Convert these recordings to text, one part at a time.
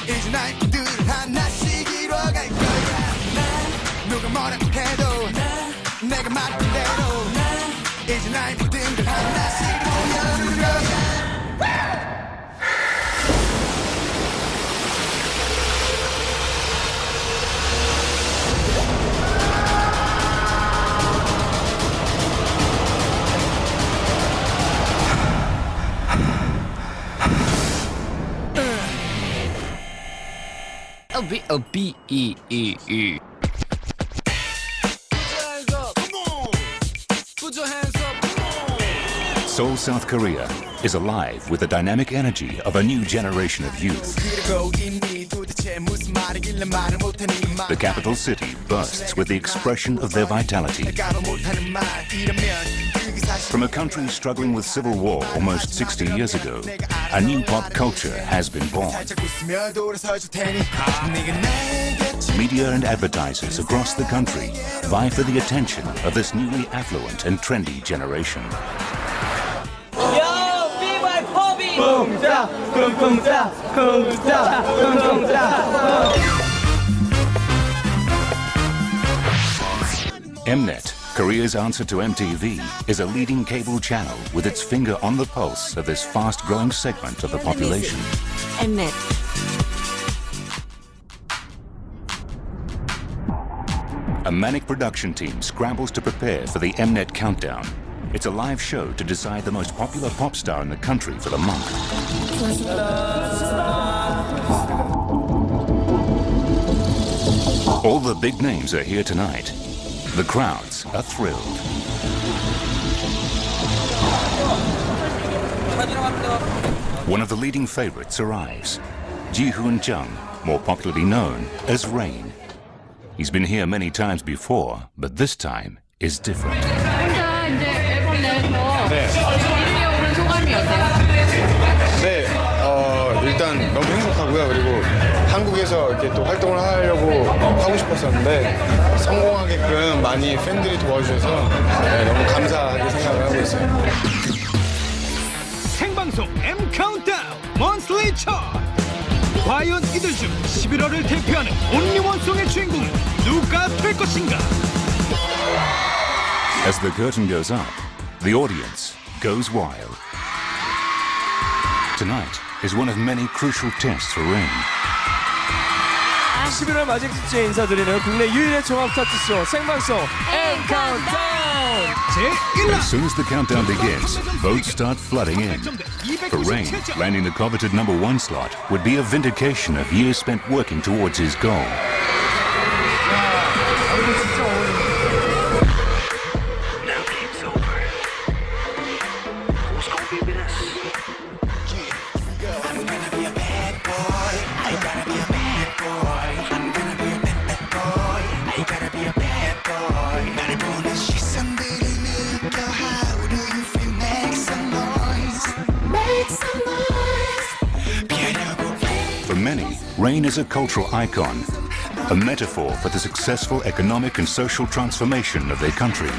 이제 날 모두 하나씩 이뤄갈 거야 누가 뭐라고 해도 내가 말한 대로 이제 날 모든 걸 하나씩 보여줄 거야 B-E-E-E. Seoul, South Korea is alive with the dynamic energy of a new generation of youth. The capital city bursts with the expression of their vitality. From a country struggling with civil war almost 60 years ago, a new pop culture has been born. Media and advertisers across the country vie for the attention of this newly affluent and trendy generation. Mnet, Korea's answer to MTV, is a leading cable channel with its finger on the pulse of this fast-growing segment of the population. Mnet. A manic production team scrambles to prepare for the Mnet Countdown. It's a live show to decide the most popular pop star in the country for the month. All the big names are here tonight. The crowds are thrilled. One of the leading favorites arrives, Ji-hoon, more popularly known as Rain. He's been here many times before, but this time is different. 일단 너무 행복하고요. 그리고 한국에서 이렇게 또 활동을 하려고 하고 싶었었는데 성공하게끔 많이 팬들이 도와주셔서 너무 감사하게 생각을 하고 있어요. 생방송 M 카운트다운 먼슬리 차트. 과연 이들 중 11월을 대표하는 온리원송의 주인공은 누가 될 것인가? As the curtain goes up, the audience goes wild. Tonight is one of many crucial tests for Rain. 11월 마지막 주에 인사드리는 국내 유일의 종합 차트쇼 생방송 M 카운트다운. As soon as the countdown begins, votes start flooding in. For Rain, landing the coveted #1 slot would be a vindication of years spent working towards his goal. For many, Rain is a cultural icon, a metaphor for the successful economic and social transformation of their country.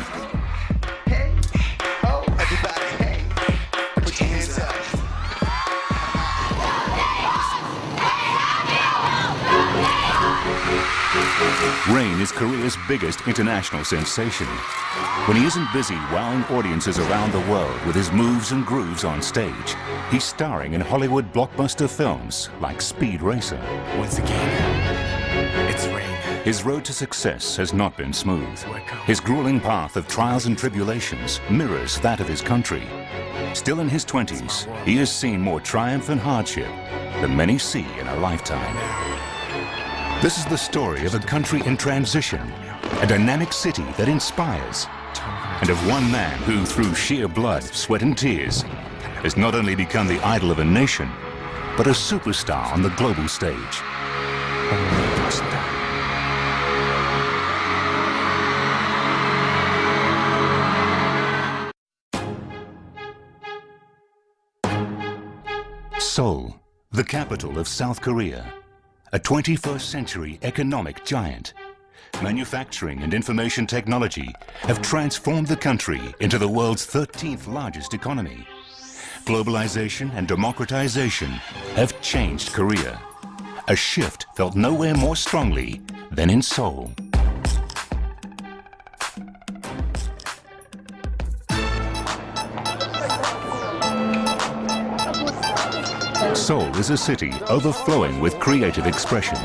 Rain is Korea's biggest international sensation. When he isn't busy wowing audiences around the world with his moves and grooves on stage, he's starring in Hollywood blockbuster films like Speed Racer. Once again, it's Rain. His road to success has not been smooth. His grueling path of trials and tribulations mirrors that of his country. Still in his 20s, he has seen more triumph and hardship than many see in a lifetime. This is the story of a country in transition, a dynamic city that inspires, and of one man who, through sheer blood, sweat and tears, has not only become the idol of a nation, but a superstar on the global stage. Seoul, the capital of South Korea, a 21st century economic giant. Manufacturing and information technology have transformed the country into the world's 13th largest economy. globalization and democratization have changed Korea. A shift felt nowhere more strongly than in Seoul. Seoul is a city overflowing with creative expression.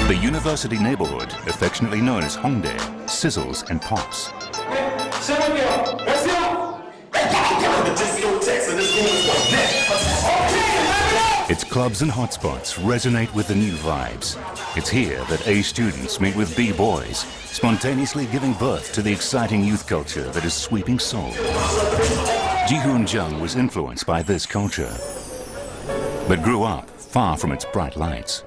The university neighborhood, affectionately known as Hongdae, sizzles and pops. Its clubs and hotspots resonate with the new vibes. It's here that A students meet with B boys, spontaneously giving birth to the exciting youth culture that is sweeping Seoul. Ji-hoon Jung was influenced by this culture, but grew up far from its bright lights.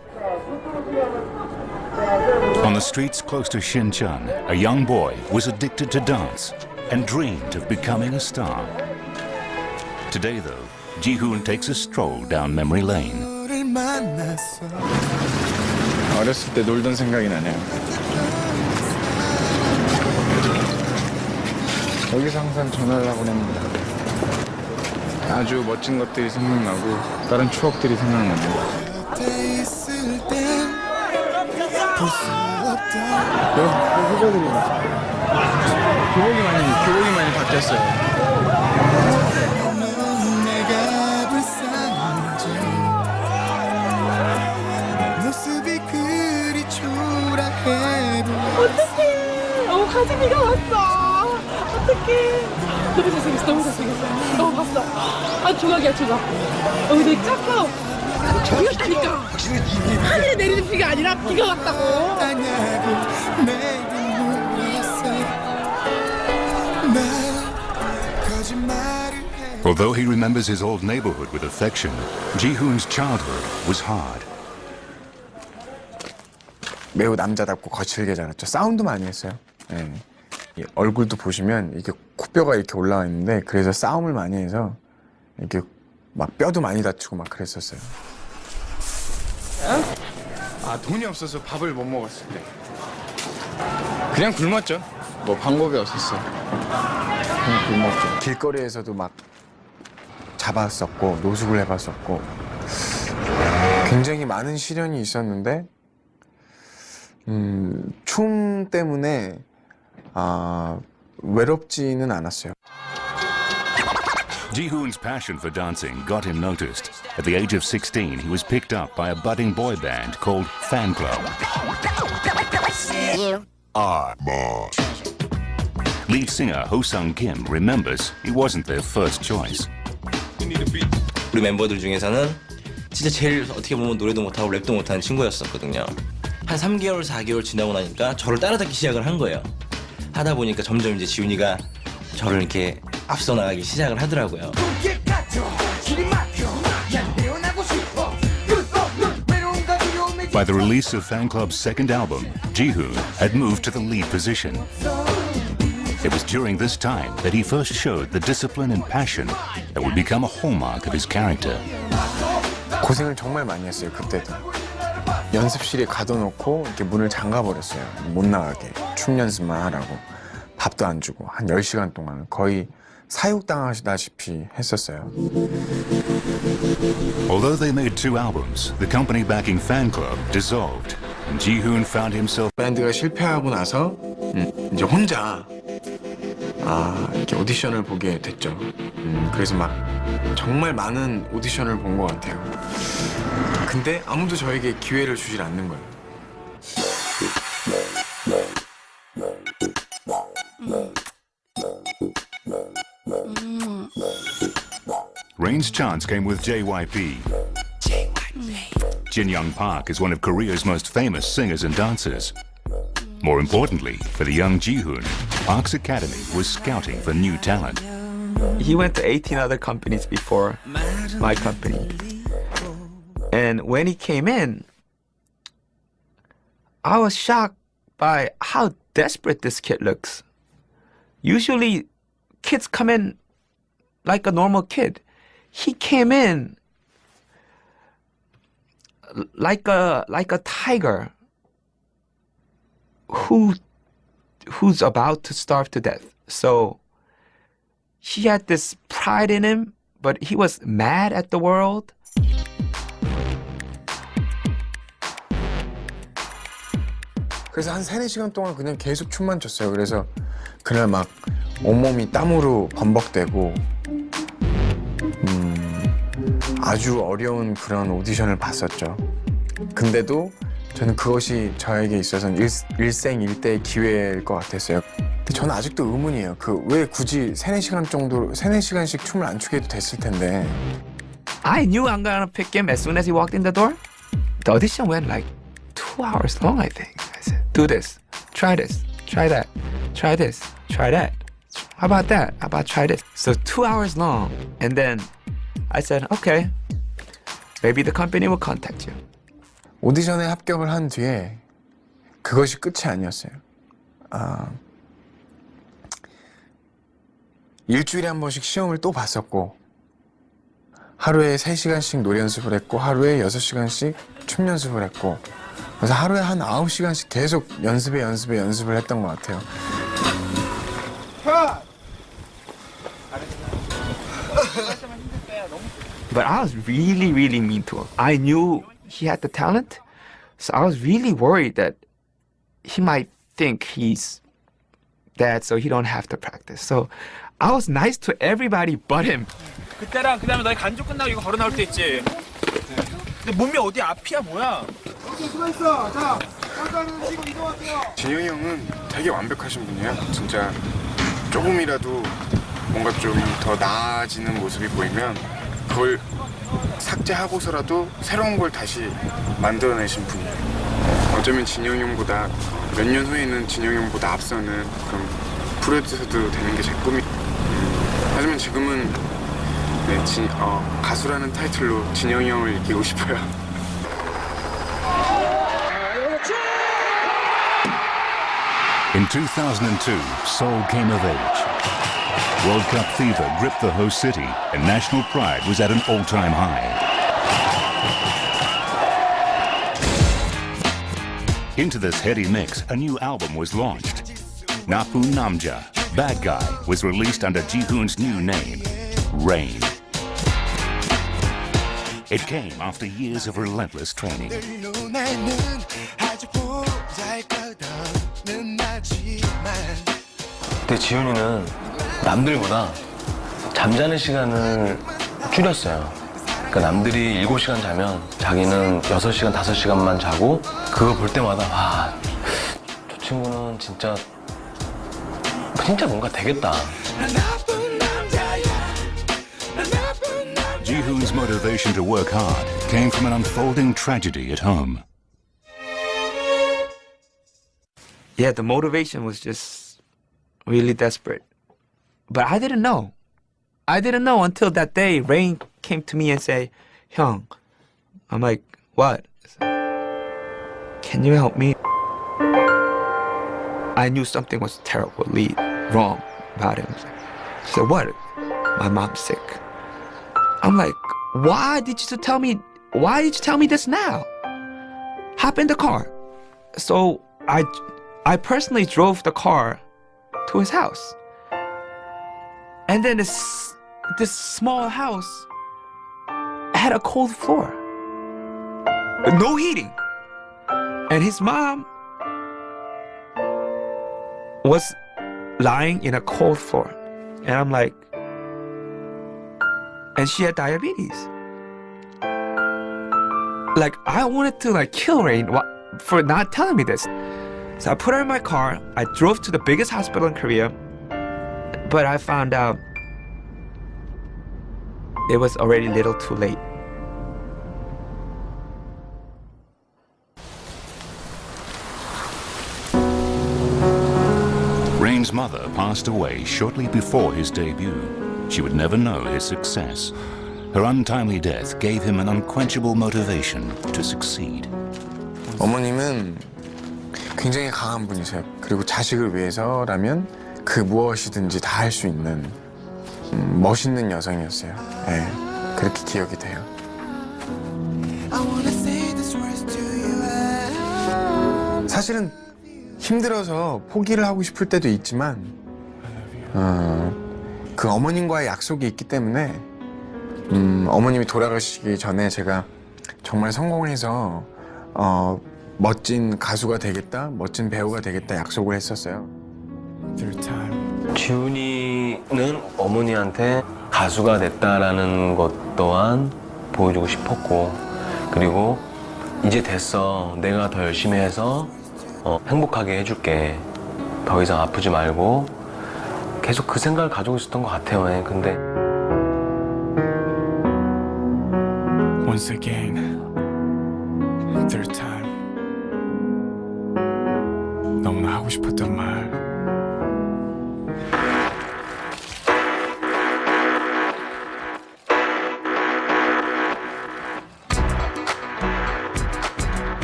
On the streets close to Shincheon, a young boy was addicted to dance and dreamed of becoming a star. Today, though, Ji-hoon takes a stroll down memory lane. 너를 만났어. 어렸을 때 놀던 생각이 나네요. 여기서 항상 전화를 하곤 합니다. 아주 멋진 것들이 생각나고 다른 추억들이 생각나고. 곁에 있을 땐 볼 수 없다. 후배들이 교복이 많이 바뀌었어요. 넌 내가 불쌍한지 모습이 그리 초라해 보여. 어떡해. 가지미가 왔어. 어떡해. 너무 잘생겼어. 너무 잘생겼어. 너무 봤어. 아, 조각이야, 조각. 되게 작아. 비가 왔다니까. 하늘에 내리는 비가 아니라 비가 왔다고. 아냐고 내게 물었어. 난 거짓말을 해. Although he remembers his old neighborhood with affection, Ji-hoon's childhood was hard. 매우 남자답고 거칠게 자랐죠. 싸움도 많이 했어요. 예. 이 얼굴도 보시면 이게 코뼈가 이렇게 올라와 있는데 그래서 싸움을 많이 해서 이렇게 막 뼈도 많이 다치고 막 그랬었어요. 아, 돈이 없어서 밥을 못 먹었을 때 그냥 굶었죠. 뭐 방법이 없었어. 그냥 굶었죠. 길거리에서도 막 잡았었고 노숙을 해봤었고 굉장히 많은 시련이 있었는데 춤 때문에 외롭지는 않았어요. Ji-hoon's passion for dancing got him noticed. At the age of 16, he was picked up by a budding boy band called Fan Club. Lead singer Ho-sung Kim remembers he wasn't their first choice. 우리 멤버들 중에서는 진짜 제일 어떻게 보면 노래도 못하고 랩도 못하는 친구였었거든요. 한 3개월, 4개월 지나고 나니까 저를 따라잡기 시작을 한 거예요. 하다 보니까 점점 이제 지훈이가 저를 이렇게 앞서 나가기 시작을 하더라고요. By the release of Fan Club's second album, Ji-hoon had moved to the lead position. It was during this time that he first showed the discipline and passion that would become a hallmark of his character. 고생을 정말 많이 했어요. 그때도 연습실에 가둬놓고 이렇게 문을 잠가버렸어요. 못 나가게 춤 연습만 하라고. 밥도 안 주고 한 10시간 동안 거의 사육당하시다시피 했었어요. Although they made 2 albums, the company backing Fan Club dissolved, and Ji-hoon found himself 밴드가 실패하고 나서 이제 혼자 이렇게 오디션을 보게 됐죠. 그래서 막 정말 많은 오디션을 본 것 같아요. 근데 아무도 저에게 기회를 주질 않는 거예요. Rain's chance came with JYP. Jin Young Park is one of Korea's most famous singers and dancers. More importantly, for the young Ji-hoon, Park's academy was scouting for new talent. He went to 18 other companies before my company. And when he came in, I was shocked by how desperate this kid looks. Usually, kids come in like a normal kid. He came in like a tiger who's about to starve to death. So he had this pride in him, but he was mad at the world. 그래서 한 3-4시간 동안 그냥 계속 춤만 췄어요. 그래서 그날 막 온몸이 땀으로 범벅되고 아주 어려운 그런 오디션을 봤었죠. 근데도 저는 그것이 저에게 있어서는 일생일대의 기회일 것 같았어요. 근데 저는 아직도 의문이에요. 왜 굳이 3-4시간씩 춤을 안 추게 해도 됐을 텐데. I knew I'm gonna pick him as soon as he walked in the door. The audition went like 2 hours long, I think. I said, do this, try that, try this, try that. How about that? How about try this? So 2 hours long. And then I said, okay, maybe the company will contact you. 오디션에 합격을 한 뒤에 그것이 끝이 아니었어요. 일주일에 한 번씩 시험을 또 봤었고 하루에 3시간씩 노래 연습을 했고 하루에 6시간씩 춤 연습을 했고 그래서 하루에 한 9시간씩 계속 연습을 했던 것 같아요. But I was really, really mean to him. I knew he had the talent, so I was really worried that he might think he's that, so he don't have to practice. So I was nice to everybody but him. 그때랑 그 다음에 너희 간주 끝나고 이거 걸어 나올 때 있지. 근데 몸이 어디 앞이야 뭐야? 진영이 형은 되게 완벽하신 분이에요. 진짜 조금이라도 뭔가 좀 더 나아지는 모습이 보이면 그걸 삭제하고서라도 새로운 걸 다시 만들어내신 분이에요. 어쩌면 진영이 형보다 몇 년 후에는 진영이 형보다 앞서는 그런 프로듀서도 되는 게 제 꿈이. 하지만 지금은 가수라는 타이틀로 진영이 형을 이기고 싶어요. In 2002, Seoul came of age. World Cup fever gripped the host city, and national pride was at an all-time high. Into this heady mix, a new album was launched. Napun Namja, Bad Guy, was released under ji-hoon's new name, Rain. It came after years of relentless training. 근데 지훈이는 남들보다 잠자는 시간을 줄였어요. 그러니까 남들이 7시간 자면 자기는 6시간, 5시간만 자고 그거 볼 때마다 와, 저 친구는 진짜 뭔가 되겠다. Ji-hoon's motivation to work hard came from an unfolding tragedy at home. Yeah, the motivation was just really desperate. But I didn't know. I didn't know until that day Rain came to me and said, "Hyung." I'm like, "What?" "Can you help me?" I knew something was terribly wrong about him. She said, "What?" "My mom's sick." I'm like, Why did you tell me this now? Hop in the car. So I personally drove the car to his house. And then this small house had a cold floor. No heating. And his mom was lying in a cold floor. And I'm like, and she had diabetes. Like, I wanted to kill Rain for not telling me this. So I put her in my car. I drove to the biggest hospital in Korea. But I found out it was already a little too late. Rain's mother passed away shortly before his debut. She would never know his success. Her untimely death gave him an unquenchable motivation to succeed. 어머님은 굉장히 강한 분이세요. 그리고 자식을 위해서라면 그 무엇이든지 다 할 수 있는 멋있는 여성이었어요. 네, 그렇게 기억이 돼요. 사실은 힘들어서 포기를 하고 싶을 때도 있지만 그 어머님과의 약속이 있기 때문에 어머님이 돌아가시기 전에 제가 정말 성공해서 멋진 가수가 되겠다, 멋진 배우가 되겠다 약속을 했었어요. 지훈이는 어머니한테 가수가 됐다라는 것 또한 보여주고 싶었고, 그리고 이제 됐어, 내가 더 열심히 해서 행복하게 해줄게, 더 이상 아프지 말고, 계속 그 생각을 가지고 있었던 것 같아요. 예. 근데 Once again, third time. 너무나 하고 싶었던 말.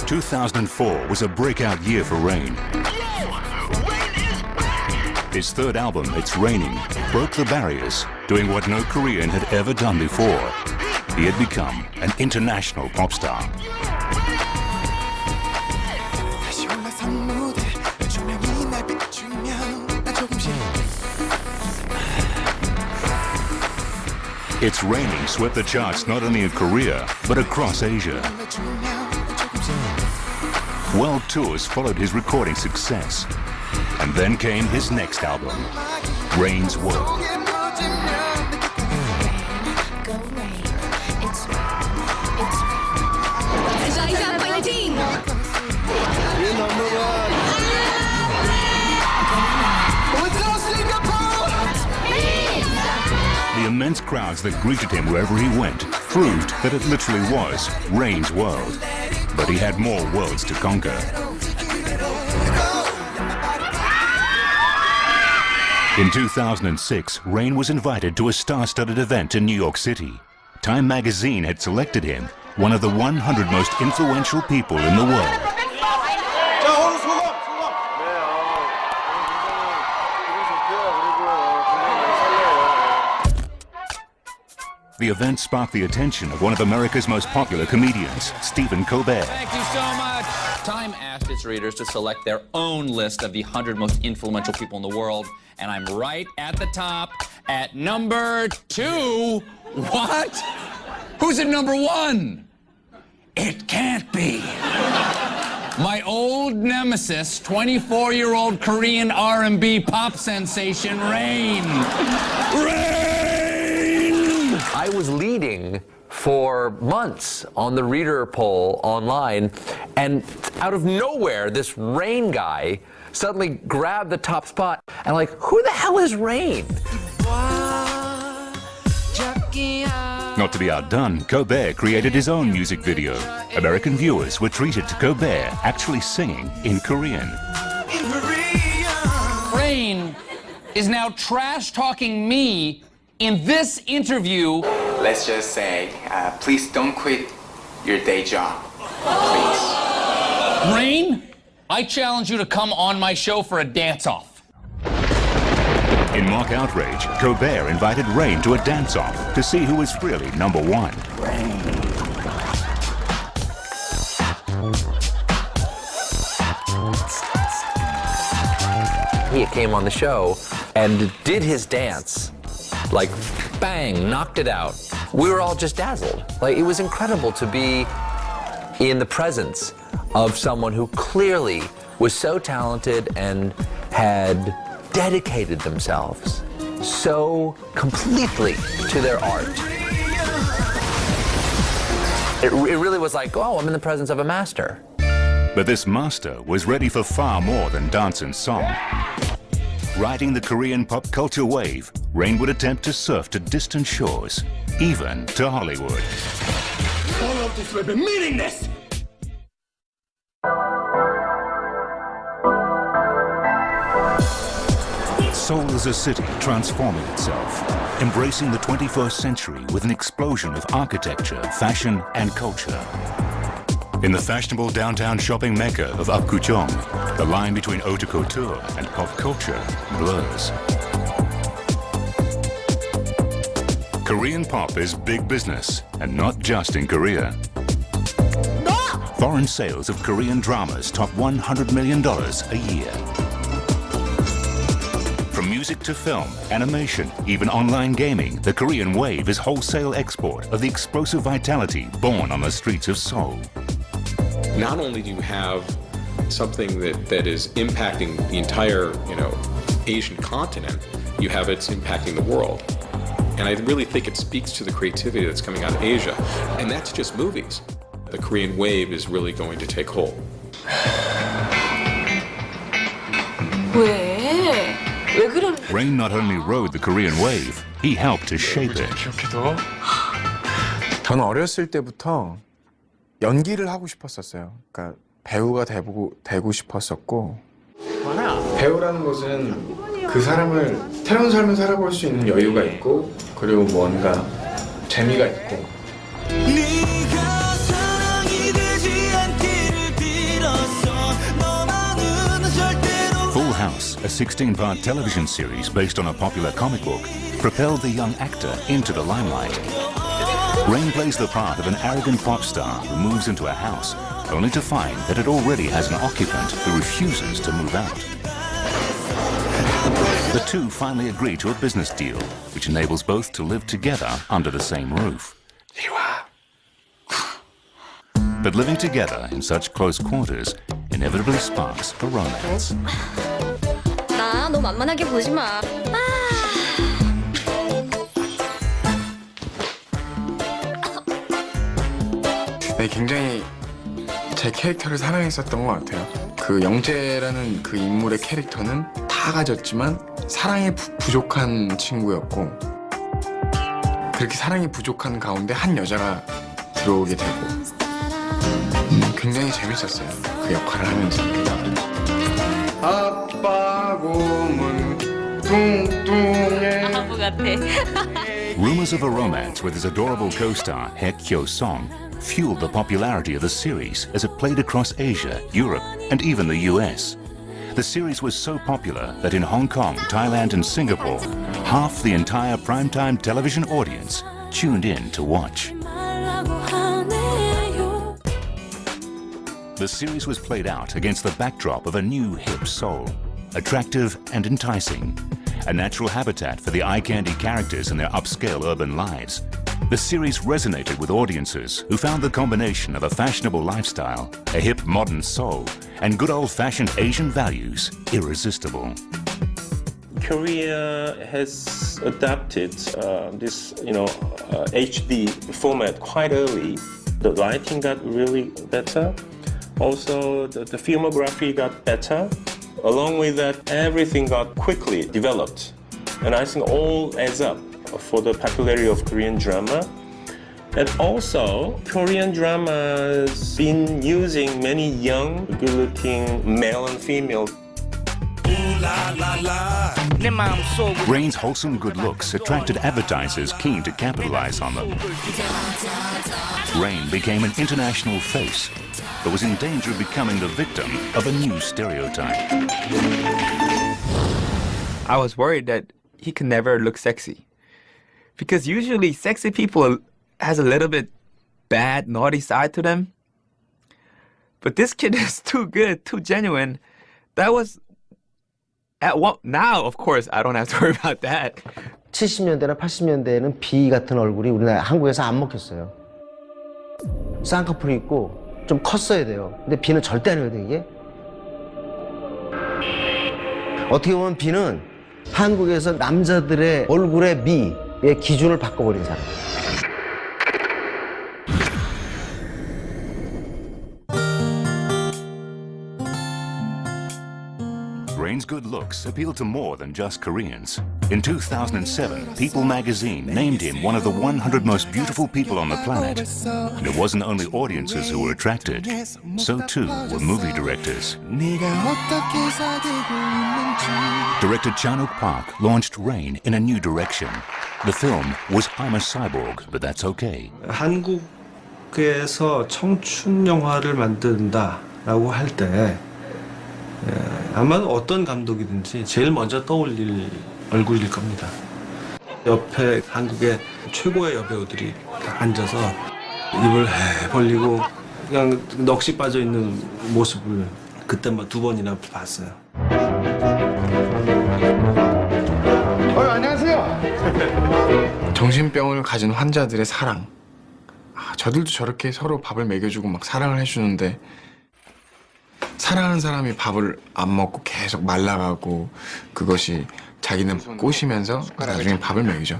2004 was a breakout year for Rain. His third album, It's Raining, broke the barriers, doing what no Korean had ever done before. He had become an international pop star. It's Raining swept the charts not only in Korea, but across Asia. World tours followed his recording success. And then came his next album, Rain's World. The immense crowds that greeted him wherever he went proved that it literally was Rain's world. But he had more worlds to conquer. In 2006, Rain was invited to a star-studded event in New York City. Time magazine had selected him one of the 100 most influential people in the world. The event sparked the attention of one of America's most popular comedians, Stephen Colbert. Thank you so much. Time asked its readers to select their own list of the 100 most influential people in the world, and I'm right at the top at number 2. What? Who's at number 1? It can't be. My old nemesis, 24-year-old Korean R&B pop sensation, Rain. I was leading for months on the reader poll online, and out of nowhere, this Rain guy suddenly grabbed the top spot, and like, who the hell is Rain? Not to be outdone, Colbert created his own music video. American viewers were treated to Colbert actually singing in Korean. Rain is now trash-talking me in this interview. Let's just say, please don't quit your day job, please. Rain, I challenge you to come on my show for a dance-off. In mock outrage, Colbert invited Rain to a dance-off to see who was really number 1. He came on the show and did his dance, like bang, knocked it out. We were all just dazzled. Like, it was incredible to be in the presence of someone who clearly was so talented and had dedicated themselves so completely to their art. It really was like, oh, I'm in the presence of a master. But this master was ready for far more than dance and song. Riding the Korean pop culture wave, Rain would attempt to surf to distant shores, even to Hollywood. All of this, we've been meaning this! Seoul is a city transforming itself, embracing the 21st century with an explosion of architecture, fashion, and culture. In the fashionable downtown shopping mecca of Apgujeong, the line between haute couture and pop culture blurs. Korean pop is big business, and not just in Korea. Foreign sales of Korean dramas top $100 million a year. From From music to film, animation, even online gaming, the Korean wave is wholesale export of the explosive vitality born on the streets of Seoul. Not only do you have something that is impacting the entire, Asian continent, you have it's impacting the world. And I really think it speaks to the creativity that's coming out of Asia. And that's just movies. The Korean wave is really going to take hold. 왜 그런? Rain not only rode the Korean wave, he helped to shape it. 저는 어렸을 때부터 연기를 하고 싶었었어요. 그러니까 배우가 되고 싶었었고 배우라는 것은 그 사람을 새로운 삶을 살아볼 수 있는 여유가 있고 그리고 뭔가 재미가 있고 Full House, a 16-part television series based on a popular comic book, propelled the young actor into the limelight. Rain plays the part of an arrogant pop star who moves into a house only to find that it already has an occupant who refuses to move out. The two finally agree to a business deal, which enables both to live together under the same roof. But living together in such close quarters inevitably sparks a romance. 나 너 만만하게 보지 마. 네, 굉장히 제 캐릭터를 사랑했었던 것 같아요. 그 영재라는 그 인물의 캐릭터는 다 가졌지만 사랑이 부족한 친구였고 그렇게 사랑이 부족한 가운데 한 여자가 들어오게 되고 굉장히 재밌었어요. 그 역할을 하면서. 아빠 곰은 뚱뚱해. 아부 같아. Rumors of a romance with his adorable co-star Hye Kyo-song fueled the popularity of the series as it played across Asia, Europe, and even the US. The series was so popular that in Hong Kong, Thailand, and Singapore, half the entire primetime television audience tuned in to watch. The series was played out against the backdrop of a new hip Seoul, attractive and enticing, a natural habitat for the eye-candy characters and their upscale urban lives. The series resonated with audiences who found the combination of a fashionable lifestyle, a hip modern Seoul, and good old-fashioned Asian values irresistible. Korea has adapted this, HD format quite early. The lighting got really better. Also, the filmography got better. Along with that, everything got quickly developed. And I think all adds up for the popularity of Korean drama. And also, Korean drama has been using many young, good-looking male and female. Rain's wholesome good looks attracted advertisers keen to capitalize on them. Rain became an international face, but was in danger of becoming the victim of a new stereotype. I was worried that he could never look sexy. Because usually sexy people has a little bit bad, naughty side to them. But this kid is too good, too genuine. That was... now, of course, I don't have to worry about that. 70년대나 80년대에는 비 같은 얼굴이 우리나라 한국에서 안 먹혔어요. 쌍꺼풀이 있고 좀 컸어야 돼요. 근데 비는 절대 아니거든요, 이게. 어떻게 보면 비는 한국에서 남자들의 얼굴의 미의 기준을 바꿔버린 사람. Rain's good looks appealed to more than just Koreans. In 2007, People magazine named him one of the 100 most beautiful people on the planet. And it wasn't only audiences who were attracted, so too were movie directors. Director Chan-wook Park launched Rain in a new direction. The film was I'm a Cyborg, but that's okay. 한국에서 청춘 영화를 만든다라고 할 때 아마 어떤 감독이든지 제일 먼저 떠올릴 얼굴일 겁니다. 옆에 한국의 최고의 여배우들이 앉아서 입을 벌리고 그냥 넋이 빠져 있는 모습을 그때 두 번이나 봤어요. 정신병을 가진 환자들의 사랑. 저들도 저렇게 서로 밥을 먹여주고 막 사랑을 해주는데 사랑하는 사람이 밥을 안 먹고 계속 말라가고 그것이 자기는 꼬시면서 나중에 밥을 먹이죠.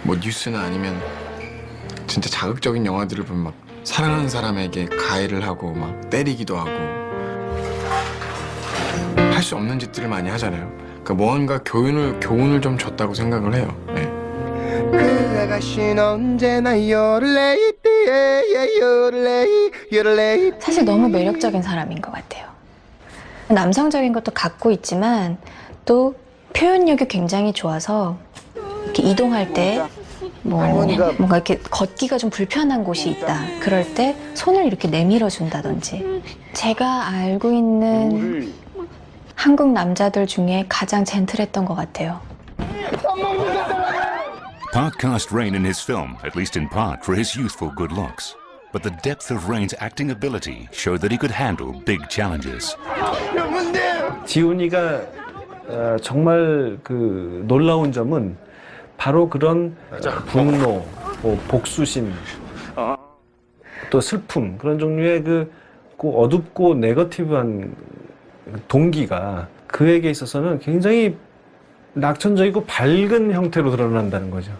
뭐 뉴스나 아니면 진짜 자극적인 영화들을 보면 막 사랑하는 사람에게 가해를 하고 막 때리기도 하고 할 수 없는 짓들을 많이 하잖아요. 그러니까 뭔가 교훈을 좀 줬다고 생각을 해요. 네. 그 아가씨는 언제나 요를레이 사실 너무 매력적인 사람인 것 같아요. 남성적인 것도 갖고 있지만 또 표현력이 굉장히 좋아서 이렇게 이동할 때 뭔가 이렇게 걷기가 좀 불편한 곳이 있다. 그럴 때 손을 이렇게 내밀어 준다든지. 제가 알고 있는 한국 남자들 중에 가장 젠틀했던 것 같아요. Park cast Rain in his film, at least in part, for his youthful good looks. But the depth of Rain's acting ability showed that he could handle big challenges. 지훈이가 정말 그 놀라운 점은 바로 그런 분노, 복수심, 또 슬픔 그런 종류의 그 어둡고 네거티브한 동기가 그에게 있어서는 굉장히 낙천적이고 밝은 형태로 드러난다는 거죠.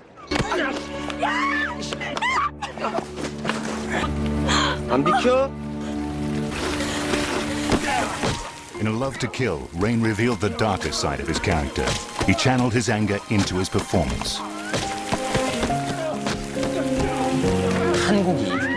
안 비켜? In A Love to Kill, Rain revealed the darker side of his character. He channeled his anger into his performance. 한국이